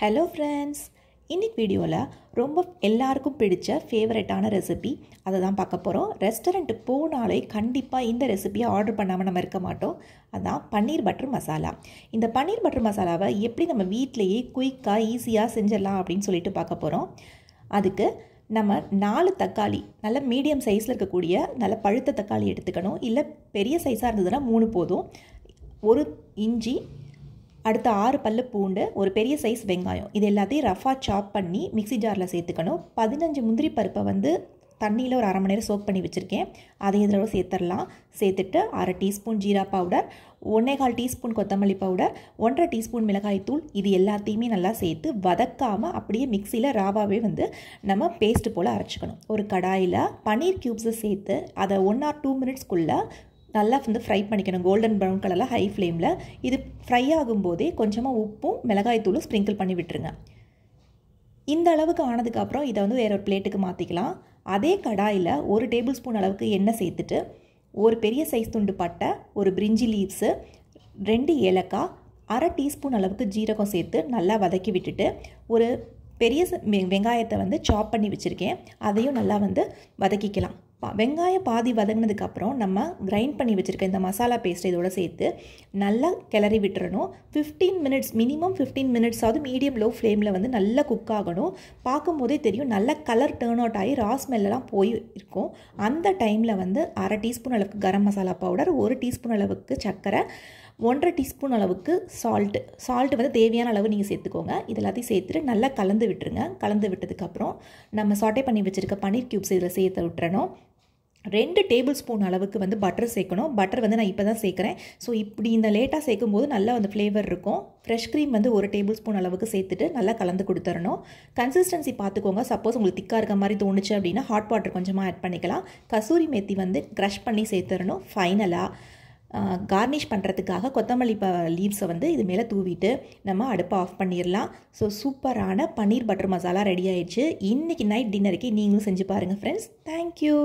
Hello friends, இன்னைக்கு வீடியோவில் ரொம்ப எல்லாருக்கும் பிடிச்ச ஃபேவரட்டான ரெசிபி அதை தான் பார்க்க போகிறோம். ரெஸ்டாரண்ட்டுக்கு போனாலே கண்டிப்பாக இந்த ரெசிபியை ஆர்டர் பண்ணாமல் நம்ம இருக்க மாட்டோம். அதுதான் பன்னீர் பட்டர் மசாலா. இந்த பன்னீர் பட்டர் மசாலாவை எப்படி நம்ம வீட்டிலையே குயிக்காக ஈஸியாக செஞ்சிடலாம் அப்படின்னு சொல்லிட்டு பார்க்க போகிறோம். அதுக்கு நம்ம 4 தக்காளி, நல்ல மீடியம் சைஸில் இருக்கக்கூடிய நல்ல பழுத்த தக்காளி எடுத்துக்கணும். இல்லை பெரிய சைஸாக இருந்ததுன்னா 3 போதும். 1 இஞ்சி, அடுத்த 6 பல்லு பூண்டு, ஒரு பெரிய சைஸ் வெங்காயம், இது எல்லாத்தையும் ரஃபாக சாப் பண்ணி மிக்ஸி ஜாரில் சேர்த்துக்கணும். 15 முந்திரி பருப்பை வந்து தண்ணியில் ஒரு 1/2 மணி நேரம் சோக் பண்ணி வச்சுருக்கேன். அதை இதோட சேர்த்துடலாம். சேர்த்துட்டு 1/2 டீஸ்பூன் ஜீரா பவுடர், 1/4 டீஸ்பூன் கொத்தமல்லி பவுடர், 1/2 டீஸ்பூன் மிளகாய் தூள், இது எல்லாத்தையுமே நல்லா சேர்த்து வதக்காமல் அப்படியே மிக்சியில் ராவாவே வந்து நம்ம பேஸ்ட்டு போல் அரைச்சிக்கணும். ஒரு கடாயில் பன்னீர் க்யூப்ஸை சேர்த்து அதை 1 or 2 மினிட்ஸ்க்குள்ளே நல்லா வந்து ஃப்ரை பண்ணிக்கணும். கோல்டன் ப்ரௌன் கலரில் ஹை ஃப்ளேமில். இது ஃப்ரை ஆகும்போதே கொஞ்சமாக உப்பும் மிளகாய் தூளும் ஸ்ப்ரிங்கிள் பண்ணி விட்டுருங்க. இந்த அளவுக்கு ஆனதுக்கப்புறம் இதை வந்து வேற ஒரு பிளேட்டுக்கு மாற்றிக்கலாம். அதே கடாயில் 1 டேபிள் ஸ்பூன் அளவுக்கு எண்ணெய் சேர்த்துட்டு ஒரு பெரிய சைஸ் துண்டு பட்டை, ஒரு பிரிஞ்சி லீவ்ஸு, 2 ஏலக்காய், 1/2 டீஸ்பூன் அளவுக்கு ஜீரகம் சேர்த்து நல்லா வதக்கி விட்டுட்டு ஒரு பெரிய வெங்காயத்தை வந்து சாப் பண்ணி வச்சுருக்கேன். அதையும் நல்லா வந்து வதக்கிக்கலாம். வெங்காயம் பாதி வதங்கினதுக்கப்புறம் நம்ம கிரைண்ட் பண்ணி வச்சுருக்க இந்த மசாலா பேஸ்ட் இதோட சேர்த்து நல்லா கிளறி விட்டுறணும். 15 மினிட்ஸ், மினிமம் 15 மினிட்ஸாவது மீடியம் லோ ஃப்ளேமில் வந்து நல்லா குக் ஆகணும். பார்க்கும்போதே தெரியும் நல்ல கலர் டேர்ன் அவுட் ஆகி ராஸ்மெல்லாம் போய் இருக்கும். அந்த டைமில் வந்து 1/2 டீஸ்பூன் அளவுக்கு கரம் மசாலா பவுடர், 1 டீஸ்பூன் அளவுக்கு சர்க்கரை, 1/2 டீஸ்பூன் அளவுக்கு சால்ட்டு வந்து தேவையான அளவு நீங்கள் சேர்த்துக்கோங்க. இது எல்லாத்தையும் சேர்த்துட்டு நல்லா கலந்து விட்டுருங்க. கலந்து விட்டதுக்கப்புறம் நம்ம சாட்டே பண்ணி வச்சுருக்க பன்னீர் க்யூப்ஸ் இதில் சேர்த்து விட்டுறணும். 2 டேபிள் ஸ்பூன் அளவுக்கு வந்து பட்டர் சேர்க்கணும். பட்டர் வந்து நான் இப்போ தான் சேர்க்குறேன். ஸோ இப்படி இந்த லேட்டாக சேர்க்கும் போது நல்லா வந்து ஃப்ளேவர் இருக்கும். ஃப்ரெஷ் க்ரீம் வந்து 1 டேபிள் ஸ்பூன் அளவுக்கு சேர்த்துட்டு நல்லா கலந்து கொடுத்துடணும். கன்சிஸ்டன்சி பார்த்துக்கோங்க. சப்போஸ் உங்களுக்கு திக்காக இருக்க மாதிரி தோணுச்சு அப்படின்னா ஹாட் வாட்டர் கொஞ்சமாக ஆட் பண்ணிக்கலாம். கசூரி மேத்தி வந்து க்ரஷ் பண்ணி சேர்த்துடணும். ஃபைனலாக கார்னிஷ் பண்ணுறதுக்காக கொத்தமல்லி லீவ்ஸை வந்து இது மேலே தூவிட்டு நம்ம அடுப்பை ஆஃப் பண்ணிடலாம். ஸோ சூப்பரான பன்னீர் பட்டர் மசாலா ரெடி ஆயிடுச்சு. இன்றைக்கி நைட் டின்னருக்கு நீங்களும் செஞ்சு பாருங்கள் ஃப்ரெண்ட்ஸ். தேங்க்யூ.